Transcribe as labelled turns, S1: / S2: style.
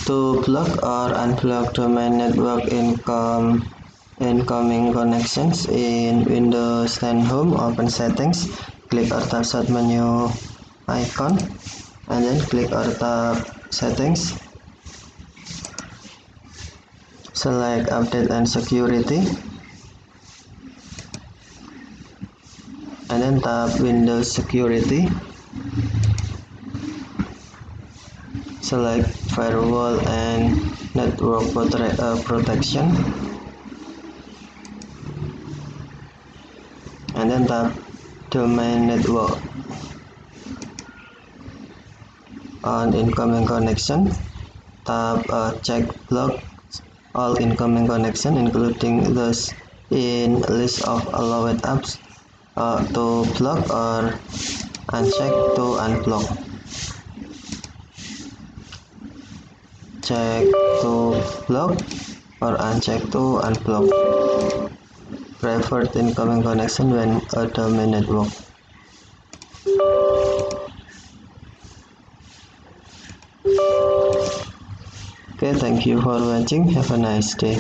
S1: To block or unblock domain network incoming connections in Windows 10 Home, open Settings, click or tap Start menu icon, and then click or tap Settings. Select Update and Security, and then tap Windows Security. Select Firewall and Network Protection, and then tap Domain Network. On incoming connection, tap Check Block all incoming connection, including those in list of allowed apps, to block or uncheck to unblock. Check to block or uncheck to unblock preferred incoming connection when a domain network. Okay, thank you for watching. Have a nice day.